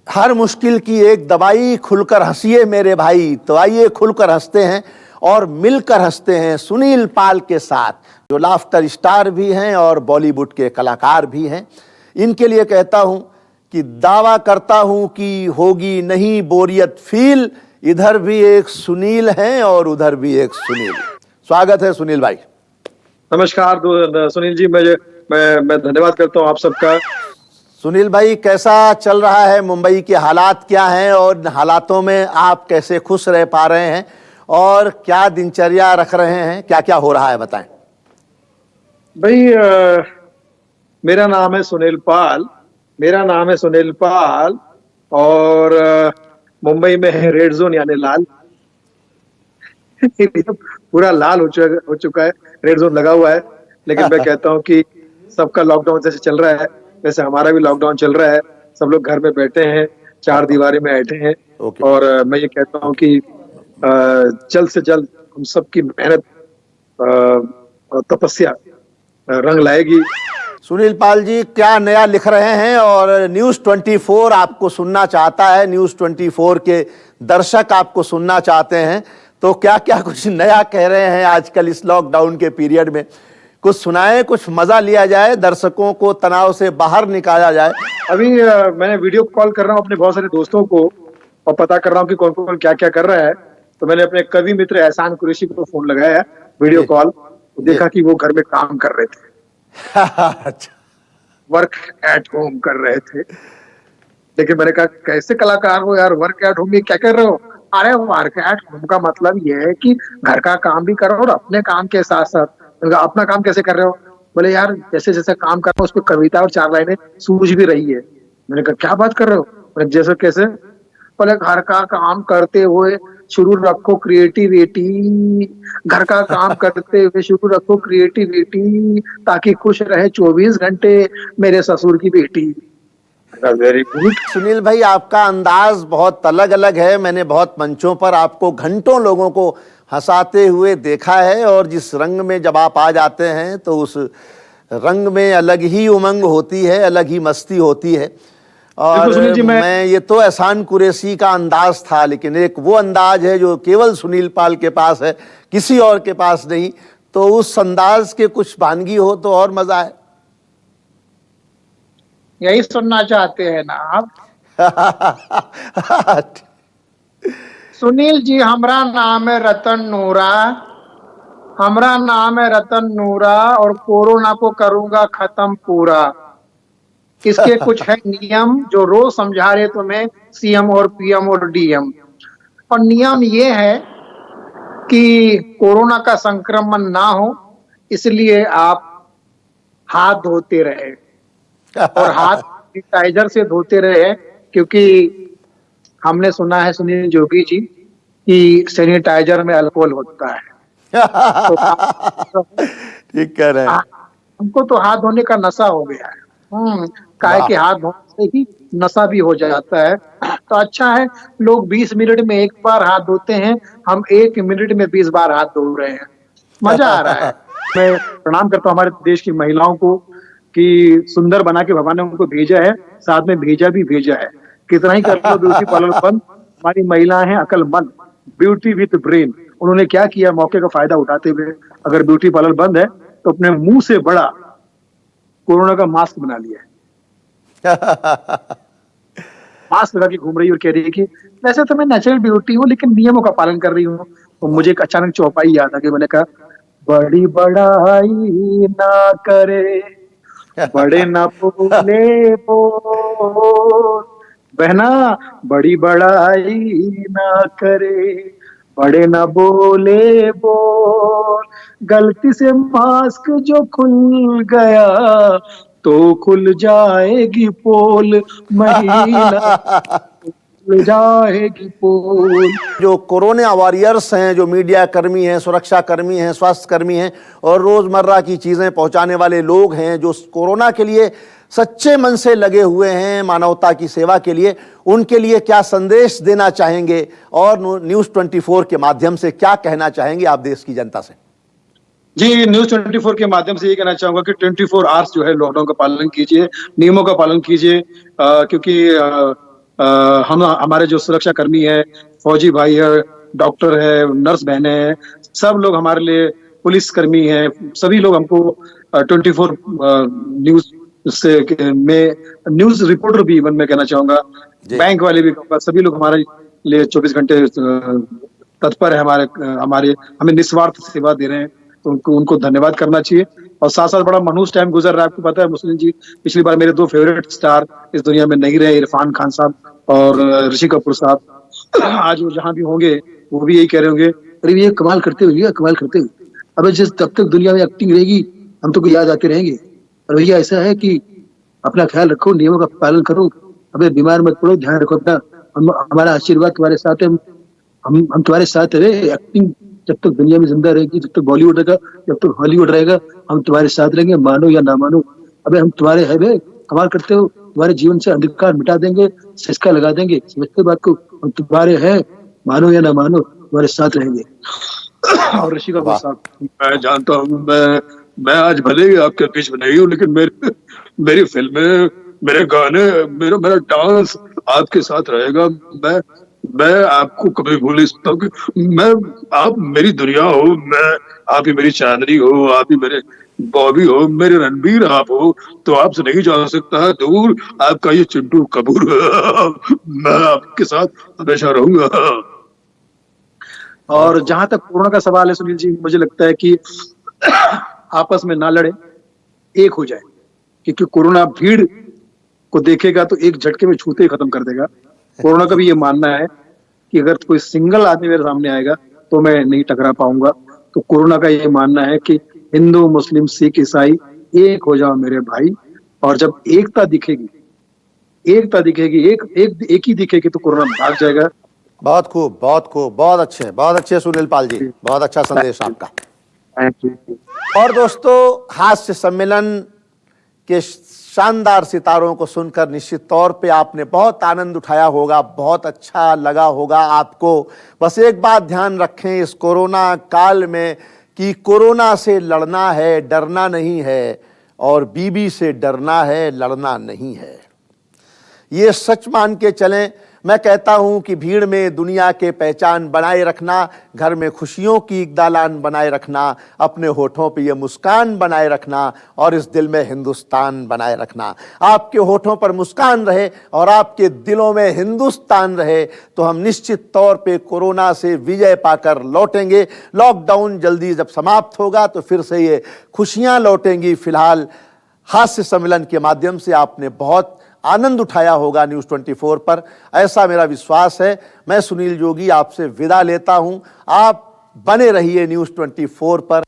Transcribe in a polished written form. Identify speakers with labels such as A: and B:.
A: हर मुश्किल की एक दवाई, खुलकर हंसिए मेरे भाई। तो आइए खुलकर हंसते हैं और मिलकर हंसते हैं सुनील पाल के साथ, जो लाफ्टर स्टार भी हैं और बॉलीवुड के कलाकार भी हैं। इनके लिए कहता हूं कि दावा करता हूं कि होगी नहीं बोरियत फील, इधर भी एक सुनील हैं और उधर भी एक सुनील। स्वागत है सुनील भाई।
B: नमस्कार सुनील जी, मैं धन्यवाद करता हूँ आप सबका।
A: सुनील भाई, कैसा चल रहा है? मुंबई के हालात क्या हैं और हालातों में आप कैसे खुश रह पा रहे हैं और क्या दिनचर्या रख रहे हैं? क्या क्या हो रहा है बताएं।
B: भाई मेरा नाम है सुनील पाल और मुंबई में है रेड जोन यानी लाल। पूरा लाल हो चुका है, रेड जोन लगा हुआ है। लेकिन मैं कहता हूँ कि सबका लॉकडाउन जैसे चल रहा है वैसे हमारा भी लॉकडाउन चल रहा है। सब लोग घर में बैठे हैं, चार दीवारी में बैठे हैं। और मैं ये कहता हूँ कि जल्द से जल्द हम सबकी मेहनत तपस्या रंग लाएगी।
A: सुनील पाल जी, क्या नया लिख रहे हैं और न्यूज़ 24 आपको सुनना चाहता है, न्यूज़ 24 के दर्शक आपको सुनना चाहते हैं, तो क्या क्या कुछ नया कह रहे हैं आजकल इस लॉकडाउन के पीरियड में? कुछ सुनाएं, कुछ मजा लिया जाए, दर्शकों को तनाव से बाहर निकाला जाए।
B: अभी मैंने वीडियो कॉल कर रहा हूँ अपने बहुत सारे दोस्तों को और पता कर रहा हूँ कि कौन कौन क्या क्या कर रहा है। तो मैंने अपने कवि मित्र एहसान कुरैशी को फोन लगाया वीडियो कॉल, तो देखा कि वो घर में काम कर रहे थे।
A: अच्छा।
B: वर्क एट होम कर रहे थे। लेकिन मैंने कहा कैसे कलाकार हो यार, वर्क एट होम ये क्या कर रहे हो? अरे वर्क एट होम का मतलब ये है कि घर का काम भी करो और अपने काम के साथ साथ अपना काम कैसे कर रहे हो? बोले यार जैसे जैसे काम कर रहा हूँ उस पर कविता और 4 लाइनें सूझ भी रही है। मैंने कहा क्या बात कर रहे हो? बोले जैसे कैसे? बोले घर का काम करते हुए शुरू रखो क्रिएटिविटी, घर का काम करते हुए शुरू रखो क्रिएटिविटी, ताकि खुश रहे 24 घंटे मेरे ससुर की बेटी। Very good.
A: सुनील भाई, आपका अंदाज बहुत अलग अलग है। मैंने बहुत मंचों पर आपको घंटों लोगों को हंसाते हुए देखा है और जिस रंग में जब आप आ जाते हैं तो उस रंग में अलग ही उमंग होती है, अलग ही मस्ती होती है। और मैं ये तो एहसान कुरैशी का अंदाज था, लेकिन एक वो अंदाज है जो केवल सुनील पाल के पास है, किसी और के पास नहीं। तो उस अंदाज के कुछ वानगी हो तो और मजा है।
C: यही सुनना चाहते हैं ना आप? सुनील जी, हमरा नाम है रतन नूरा और कोरोना को करूंगा खत्म पूरा। इसके कुछ है नियम जो रोज समझा रहे तुम्हें सीएम और पीएम और डीएम। और नियम ये है कि कोरोना का संक्रमण ना हो, इसलिए आप हाथ धोते रहे और हाथ सैनिटाइजर से धोते रहे, क्योंकि हमने सुना है सुनील जोगी जी कि सैनिटाइजर में अल्कोहल होता है। तो
A: ठीक कह रहे हैं।
C: हमको तो हाथ धोने का नशा हो गया है। काहे कि हाथ धोने से ही नशा भी हो जाता है। तो अच्छा है, लोग 20 मिनट में एक बार हाथ धोते हैं, हम 1 मिनट में 20 बार हाथ धो रहे हैं। मजा आ रहा है।
B: मैं प्रणाम करता हूँ हमारे देश की महिलाओं को कि सुंदर बना के भगवान ने उनको भेजा है, साथ में भेजा है। कितना ही कर लो ब्यूटी पार्लर बंद, हमारी महिलाएं हैं अकलमंद, ब्यूटी विथ ब्रेन। उन्होंने क्या किया, मौके का फायदा उठाते हुए अगर ब्यूटी पार्लर बंद है तो अपने मुंह से बड़ा कोरोना का मास्क बना लिया है। मास्क लगा के घूम रही और कह रही है कि वैसे तो मैं नेचुरल ब्यूटी हूँ लेकिन नियमों का पालन कर रही हूँ। तो मुझे एक अचानक चौपाई याद आ गई। मैंने कहा बड़ी बड़ाई ना करे, बड़े ना बोले बोल, बहना बड़ी बड़ाई ना करे, बड़े ना बोले बोल, गलती से मास्क जो खुल गया तो खुल जाएगी पोल, महिला खुल जाएगी पोल।
A: जो कोरोना वॉरियर्स हैं, जो मीडिया कर्मी हैं, सुरक्षा कर्मी हैं, स्वास्थ्य कर्मी हैं और रोजमर्रा की चीजें पहुंचाने वाले लोग हैं, जो कोरोना के लिए सच्चे मन से लगे हुए हैं, मानवता की सेवा के लिए, उनके लिए क्या संदेश देना चाहेंगे और न्यूज़ 24 के माध्यम से क्या कहना चाहेंगे आप देश की जनता से?
B: जी, न्यूज़ 24 के माध्यम से ये कहना चाहूंगा कि 24 आवर्स जो है लॉकडाउन का पालन कीजिए, नियमों का पालन कीजिए, क्योंकि
C: हम हमारे जो सुरक्षा कर्मी है, फौजी भाई है, डॉक्टर है, नर्स बहनें हैं, सब लोग हमारे लिए, पुलिस कर्मी है, सभी लोग हमको 24 न्यूज से में न्यूज रिपोर्टर भी इवन मैं कहना चाहूंगा,
A: जी।
C: बैंक वाले भी कहूंगा, सभी लोग हमारे लिए 24 घंटे तत्पर है, हमारे हमारे हमें निस्वार्थ सेवा दे रहे हैं, तो उनको उनको धन्यवाद करना चाहिए। और साथ साथ बड़ा मनहूस टाइम गुजर रहा है, आपको पता है मुस्लिम जी, पिछली बार मेरे 2 फेवरेट स्टार इस दुनिया में नहीं रहे, इरफान खान साहब और ऋषि कपूर साहब। आज वो जहां भी होंगे वो भी यही कह रहे होंगे, अरे ये कमाल करते हुए, ये कमाल करते हुए, अबे जिस तब तक दुनिया में एक्टिंग रहेगी हम तो याद आते रहेंगे। और भैया ऐसा है कि अपना ख्याल रखो, नियमों का पालन करो, अबे बीमार मत पड़ो, ध्यान रखो अपना, हमारा आशीर्वाद तुम्हारे साथ है, हम तुम्हारे साथ है। एक्टिंग जब तक दुनिया में जिंदा रहेगी, जब तक बॉलीवुड रहेगा, जब तक हॉलीवुड रहेगा, हम तुम्हारे साथ रहेंगे, मानो या ना मानो। अबे हम तुम्हारे है बे, कमाल करते हो, तुम्हारे जीवन से अंधकार मिटा देंगे, सिसका लगा देंगे, समझते बात को, हम तुम्हारे है, मानो या ना मानो, तुम्हारे साथ रहेंगे। और ऋषि कपूर साहब,
B: मैं जानता हूँ, मैं आज भले ही आपके बीच में नहीं हूँ, लेकिन मेरी फिल्में, मेरे गाने, मेरा मेरा डांस आपके साथ रहेगा। मैं आपको कभी भूल नहीं सकता कि आप मेरी दुनिया हो, आप ही मेरी चांदनी हो, आप ही मेरे बॉबी हो, मेरे रणबीर आप हो, तो आपसे नहीं जा सकता है दूर आपका ये चिंटू कपूर। मैं आपके साथ हमेशा रहूंगा।
C: और जहां तक कोरोना का सवाल है सुनील जी, मुझे लगता है कि आपस में ना लड़े, एक हो जाए, क्योंकि कोरोना भीड़ को देखेगा तो एक झटके में छूते ही खत्म कर देगा। कोरोना का भी ये मानना है कि अगर कोई सिंगल आदमी मेरे सामने आएगा तो मैं नहीं टकरा पाऊंगा। तो कोरोना का ये मानना है कि हिंदू, मुस्लिम, सिख, ईसाई एक हो जाओ मेरे भाई, और जब एकता दिखेगी, एक ही दिखेगी तो कोरोना भाग जाएगा।
A: बहुत खूब, बहुत खूब, बहुत अच्छे सुनील पाल जी, बहुत अच्छा संदेश आपका।
C: Thank you.
A: और दोस्तों, हास्य सम्मेलन के शानदार सितारों को सुनकर निश्चित तौर पे आपने बहुत आनंद उठाया होगा, बहुत अच्छा लगा होगा आपको। बस एक बात ध्यान रखें इस कोरोना काल में कि कोरोना से लड़ना है, डरना नहीं है, और बीबी से डरना है, लड़ना नहीं है। ये सच मान के चलें। मैं कहता हूं कि भीड़ में दुनिया के पहचान बनाए रखना, घर में खुशियों की एक दालान बनाए रखना, अपने होठों पे ये मुस्कान बनाए रखना, और इस दिल में हिंदुस्तान बनाए रखना। आपके होठों पर मुस्कान रहे और आपके दिलों में हिंदुस्तान रहे, तो हम निश्चित तौर पे कोरोना से विजय पाकर लौटेंगे। लॉकडाउन जल्दी जब समाप्त होगा तो फिर से ये खुशियां लौटेंगी। फिलहाल हास्य सम्मेलन के माध्यम से आपने बहुत आनंद उठाया होगा न्यूज़ 24 पर, ऐसा मेरा विश्वास है। मैं सुनील जोगी आपसे विदा लेता हूं। आप बने रहिए न्यूज़ 24 पर।